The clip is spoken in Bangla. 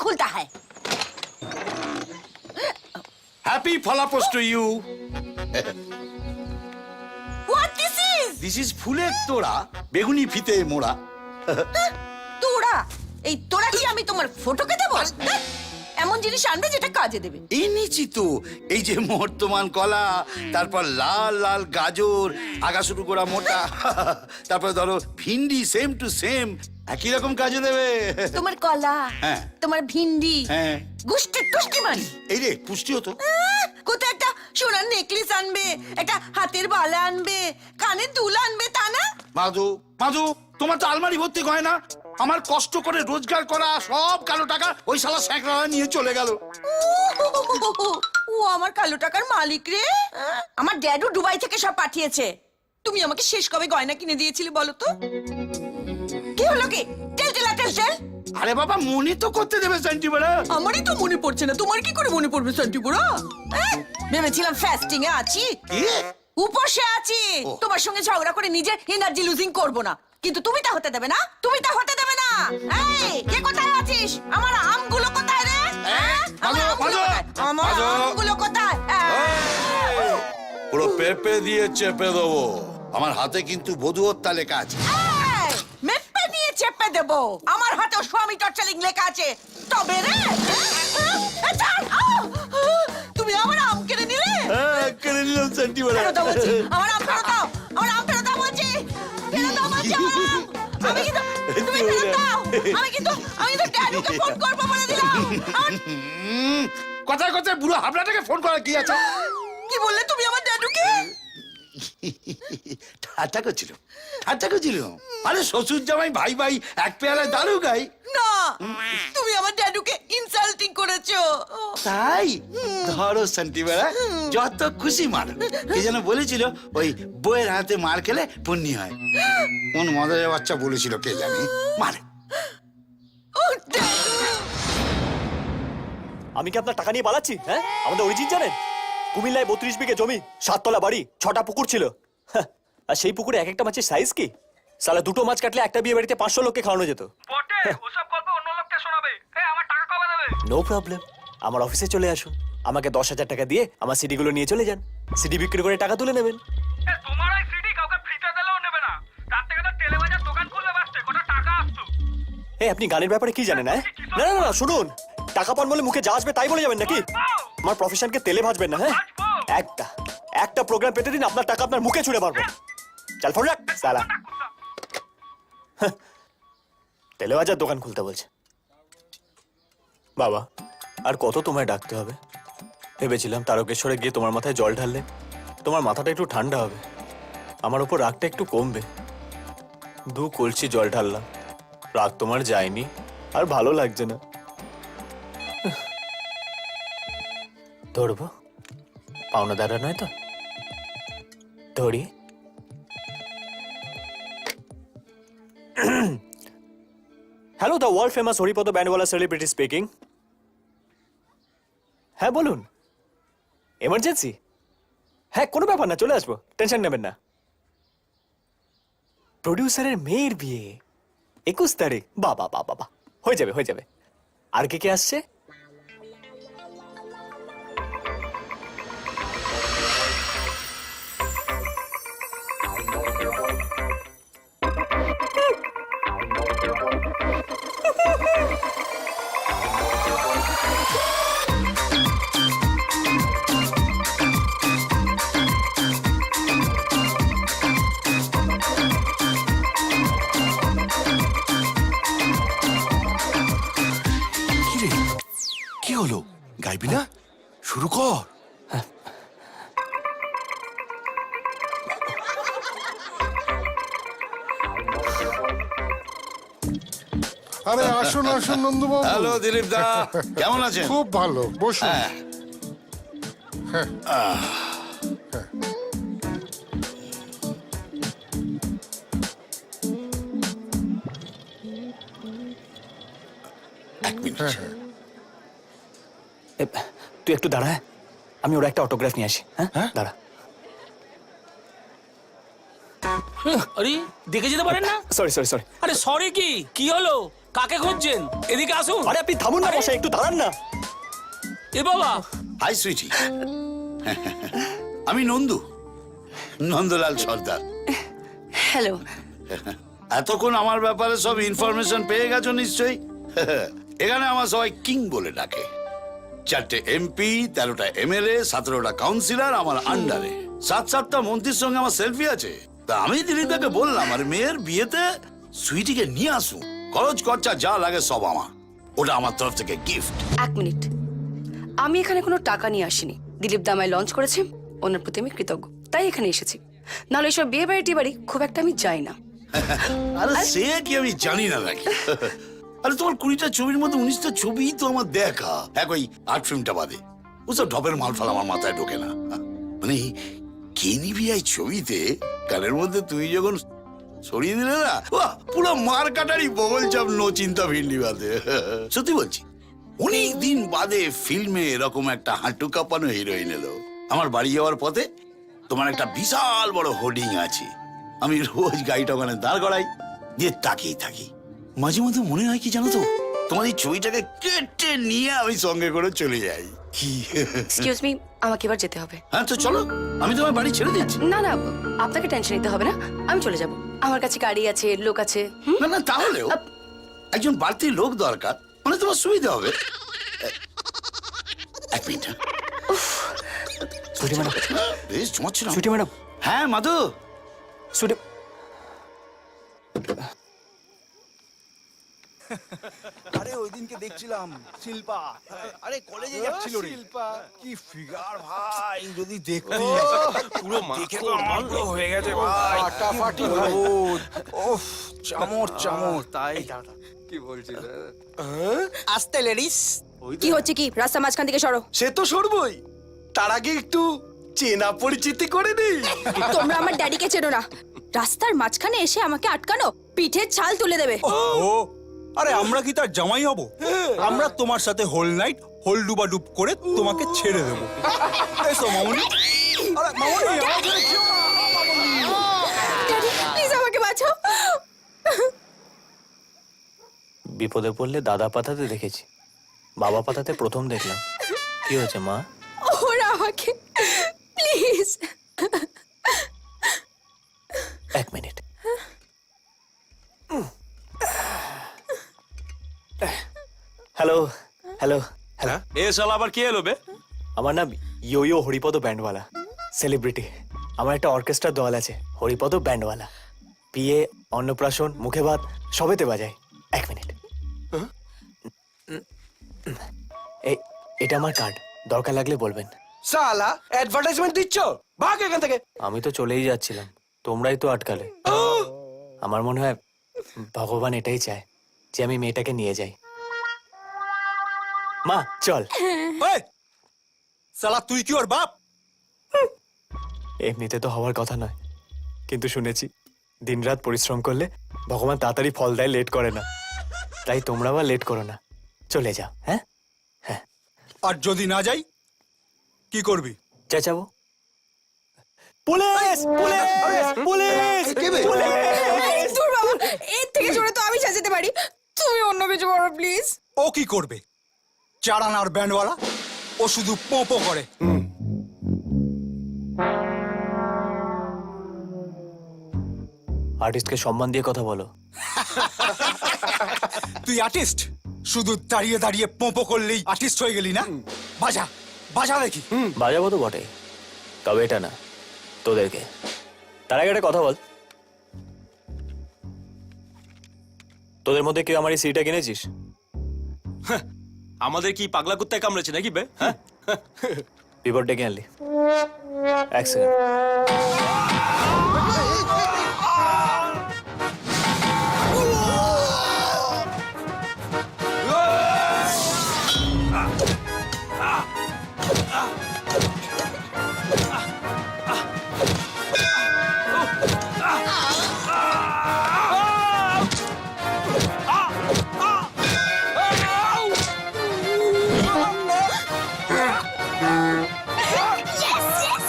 खुलता है? হ্যাপি ফলাপোস to you. What this is? This is ফুলের তোড়া, বেগুনি ফিতে মোড়া। তোড়া? এই তোড়া কি আমি তোমার ফটোকে দেবো? এমন জিনিস আনবে যেটা কাজে দেবে। এনেছি তো, এই যে মর্তমান কলা, তারপর লাল লাল গাজর, আগা শুরু করা মোটা, তারপর ধরো ভিন্ডি সেম টু সেম, একই রকম কাজে দেবে। তোমার কলা, হ্যাঁ। তোমার ভিন্ডি, হ্যাঁ। গুষ্টি টুষ্টি মারি। এই রে পুষ্টি হতো। কোথায় একটা সোনার নেকলেস আনবে, একটা হাতের বালা আনবে, কানের দুল আনবে, তা না? মাধু মাধু, তোমার তো আলমারি ভর্তি গয়না, আমার কষ্ট করে রোজগার করা সব কালো টাকা ওই শালা স্যাঁকড়া নিয়ে চলে গেল। ও আমার কালো টাকার মালিক রে। আমার ড্যাডু দুবাই থেকে সব পাঠিয়েছে। তুমি আমাকে শেষ কবে গয়না কিনে দিয়েছিলে বলো তো? কি হলো কি? টেল টেল টেল টেল। আরে বাবা, মনে তো করতে দেবে সেন্টিমেন্ট। আমারই তো মনে পড়ছে না, তোমার কি করে মনে পড়বে সেন্টিপুরা? ভেবেছিলাম ফাস্টিং এ আছি, উপসে আছি, তোমার সঙ্গে ঝগড়া করে নিজের এনার্জি লুজিং করব না। কিন্তু তুমি তা হতে দেবে না, তুমি তা হতে দেবে না। এই কে কোথায় আছিস? আমার আমগুলো কোথায় রে? আমার আমগুলো কোথায়? পুরো পেপে দিয়ে চেপে দেবো। আমার হাতে কিন্তু বধূহত্যা লেখা আছে। মেপে দিয়ে চেপে দেবো? আমার হাতেও স্বামী টর্চারিং লেখা আছে। তবে রে তুমি আমার আম কেড়ে নিলে। কেড়ে নিলাম সেন্টিমেন্ট। ফেরত দাও বলছি, আমার আম ফেরত দাও, আমার আম ফেরত দাও বলছি, ফেরত দাও বলছি আমার আম। আমি কিন্তু, তুমি ফেরত দাও। আমি কিন্তু ড্যাডুকে ফোন করবো বলে দিলাম। কথায় কথায় বুড়ো হাবলাটাকে ফোন করা কি আছে? কি বললে তুমি আমার ড্যাডুকে? ঠাট্টা করছিল, ঠাট্টা করছিল। আরে শ্বশুর জামাই ভাই ভাই এক পেয়ালায় দারু গাই না, তুমি আমার ড্যাডুকে ইনসাল্টিং করেছো। তাই ধরো সেন্টিমেন্ট, যত খুশি মারো। কে যেন বলেছিল ওই বইয়ের হাতে মার খেলে পুণ্যি হয়। কোন মদের বাচ্চা বলেছিল কে জানি, মারে। আমি কি আপনার টাকা নিয়ে পালাচ্ছি? হ্যাঁ, আমাদের অরিজিন জানেন? কুমিল্লায় 32 বিঘে জমি, 7 তলা বাড়ি, 6টা পুকুর ছিল। আর সেই পুকুরে এক একটা মাছের সাইজ কি? সালা দুটো মাছ কাটলে একটা বিয়ে বাড়িতে 500 লোককে খাওয়ানো যেত। বটে, ওসব গল্প অন্য লোককে শোনাবে। এই আমার টাকা কবে দেবে? নো প্রবলেম, আমার অফিসে চলে আসুন। আমাকে 10,000 টাকা দিয়ে আমার সিডি গুলো নিয়ে চলে যান। সিডি বিক্রি করে টাকা তুলে নেবেন। তোমার ওই সিডি কাউকে ফ্রিতে দিলেও নেবে না। রাত থেকে তো টেলিবাজার দোকান খুললে বাসতে কত টাকা আসতো। এই আপনি গানের ব্যাপারে কি জানেন? হ্যাঁ, না না না, শুনুন, টাকা পান বলে মুখে যা আসবে তাই বলে যাবেন নাকি? আমার প্রফেশনকে তেলে ভাজবেন না। হ্যাঁ, একটা প্রোগ্রাম পেতে দিন, আপনার টাকা আপনার মুখে ছুড়ে মারবো। চল ফোন রাখ সালা। তেলে ভাজার দোকান খুলতে বলছে। বাবা, আর কত তোমায় ডাকতে হবে? ভেবেছিলাম তারকেশ্বরে গিয়ে তোমার মাথায় জল ঢাললে তোমার মাথাটা একটু ঠান্ডা হবে, আমার উপর রাগটা একটু কমবে। 2 কলসি জল ঢাললাম, রাগ তোমার যায়নি, আর ভালো লাগছে না। ধরবো? পাওনা দাঁড়া নয় তো? ধরি। Hello, the world famous Haripada ব্যান্ডওয়ালা সেলিব্রিটি স্পিকিং। হ্যাঁ বলুন। এমার্জেন্সি? হ্যাঁ, কোনো ব্যাপার না, চলে আসবো, টেনশন নেবেন না। প্রডিউসারের মেয়ের বিয়ে 21 তারিখ। বাবা বাবা বাবা, হয়ে যাবে হয়ে যাবে। আর কে কে আসছে? কি হলো, গাইবি না? শুরু কর। আরে আসুন আসুন নন্দুবাবু। হ্যালো দিলীপ দা, কেমন আছেন? খুব ভালো, বসুন। এক মিনিট। তুই একটু দাঁড়া, আমি ওর একটা অটোগ্রাফ নিয়ে আসি। হ্যাঁ দাঁড়া। আরে দেখে যেতে পারেন না? Sorry sorry sorry. আরে সরি কি হলো? কাকে খুঁজছেন? এদিকে আসুন। আরে আপনি থামুন না মশাই, একটু দাঁড়ান না। এ বাবা, হাই সুইটি, আমি নন্দু, নন্দলাল সর্দার। হ্যালো। এতক্ষণ আমার ব্যাপারে সব ইনফরমেশন পেয়ে গেছো নিশ্চয়ই। এখানে আমার সবাই কিং বলে ডাকে। 4টে এমপি, 13টা এমএলএ, 17টা কাউন্সিলর আমার আন্ডারে, 7-7টা মন্ত্রীর সঙ্গে আমার সেলফি আছে। তা আমি দিলীপদাকে বললাম আর মেয়ের বিয়েতে সুইটিকে নিয়ে আসুন, খরচ খরচা যা লাগে সব আমার, ওটা আমার তরফ থেকে গিফট। এক মিনিট, আমি এখানে কোনো টাকা নিয়ে আসিনি। দিলীপ দা আমায় লঞ্চ করেছে, ওনার প্রতি আমি কৃতজ্ঞ, তাই এখানে এসেছি। নাহলে এসব বিয়ে বাড়ি খুব একটা আমি যাই না। আরে সে কি আমি জানি না নাকি? আরে তোমার 20টা ছবির মধ্যে 19টা ছবি তো আমার দেখা, এক ওই আর্ট ফিল্মটা বাদে। ওসব ঢপের মালফাল আমার মাথায় ঢোকে না। মানে কে নিবি এই ছবিতে গানের মধ্যে তুই যখন ছড়িয়ে দিলে না, বাহ, পুরো মার কাটারি বগল চাপ, নো চিন্তা ভিন্ডি বাদে। সত্যি বলছি, অনেক দিন বাদে ফিল্মে এরকম একটা হাঁটু কাঁপানো হিরোইন এলো। আমার বাড়ি যাওয়ার পথে তোমার একটা বিশাল বড় হোর্ডিং আছে, আমি রোজ গাড়িটা ওখানে দাঁড় করাই, দিয়ে তাকিয়ে থাকি। মাঝে মধ্যে মনে হয় কি জানো তো, তোমার এই ছবিটাকে কেটে নিয়ে আমি সঙ্গে করে চলে যাই। কি এক্সকিউজ মি, আমাকে এবার যেতে হবে। হ্যাঁ তো চলো, আমি তোমার বাড়ি ছেড়ে দিচ্ছি। না না, আপনাকে টেনশন নিতে হবে না, আমি চলে যাব। আমার কাছে গাড়ি আছে, লোক আছে। না না, তাহলেও একজন বাড়তি লোক দরকার, মানে তোমার সুবিধা হবে। এক মিনিট। সুইটি ম্যাডাম, বেশ জমাচ্ছিল। সুইটি ম্যাডাম, হ্যাঁ মাধু, সুইটি। আরে ওই দিনকে দেখছিলাম শিল্পা, আরে কলেজে যাচ্ছিল রে। শিল্পা কি ফিগার ভাই, যদি দেখতি পুরো মাংস হয়ে গেছে ভাই, ফাটাফাটি ভাই। ওফ, চামড় চামড়। তাই কি বলছিস? আস্তে লেডিস। কি হচ্ছে কি? রাস্তা মাঝখান থেকে সরো। সে তো সরবই, তার আগে একটু চেনা পরিচিতি করে দিই। তোমরা আমার ড্যাডিকে চেনো না, রাস্তার মাঝখানে এসে আমাকে আটকানো, পিঠের ছাল তুলে দেবে। ও আরে আমরা কি তার জামাই হব? আমরা তোমার সাথে হোল নাইট হোল ডুবা ডুব করে তোমাকে ছেড়ে দেবো। এসো মামুনি। আরে মামুনি, আমাদের যেও না, মামুনি। ড্যাডি প্লিজ আমাকে বাঁচাও। বিপদে পড়লে দাদা পাতাতে দেখেছি, বাবা পাতাতে প্রথম দেখলাম। কি হয়েছে মা? ওরা আমাকে প্লিজ। এক মিনিট। Hello hello hello. এ শালা আবার কে এলো বে? আমার নাম ইয়ো হরিপদ ব্যান্ডওয়ালা, সেলিব্রিটি। আমার একটা অর্কেস্ট্রার দল আছে, হরিপদ ব্যান্ডওয়ালা। বিয়ে, অন্নপ্রাশন, মুখে ভাত সবেতে বাজায়। এক মিনিট। এটা আমার কার্ড, দরকার লাগলে বলবেন। সালা অ্যাডভার্টাইজমেন্ট দিচ্ছ, ভাগ এখান থেকে। আমি তো চলেই যাচ্ছিলাম, তোমরাই তো আটকালে। আমার মনে হয় ভগবান এটাই চায় যে আমি মেয়েটাকে নিয়ে যাই। মা চল। এই, শালা তুই কি ওর বাপ? এমনিতে তো হওয়ার কথা নয়, কিন্তু শুনেছি দিনরাত পরিশ্রম করলে ভগবান তাড়াতাড়ি ফল দেয়, লেট করে না। তাই তোমরা আবার লেট করো না, চলে যাও। হ্যাঁ হ্যাঁ। আর যদি না যাই কি করবি? চেঁচাবো, পুলিশ পুলিশ পুলিশ পুলিশ। দূর বাবা, এর থেকে জোরে তো আমি চেঁচাতে পারি, তুমি অন্য কিছু করো প্লিজ। ও কি করবে? চারানার ব্যান্ডওয়ালা, ও শুধু পোঁপো করে। আর্টিস্টকে সম্মান দিয়ে কথা বলো। তুই আর্টিস্ট? শুধু দাঁড়িয়ে দাঁড়িয়ে পোঁপো করলেই আর্টিস্ট হয়ে গেলি না? বাজা বাজা দেখি। বাজাবো তো বটে, তবে এটা না, তোদেরকে। তার আগে একটা কথা বল, তোদের মধ্যে কেউ আমার এই সিডিটা কিনেছিস? আমাদের কি পাগলা কুত্তায় কামড়েছে নাকি বে? হ্যাঁ, বিপদ ডেকে আনলি। এক সেকেন্ড। Yes, yes.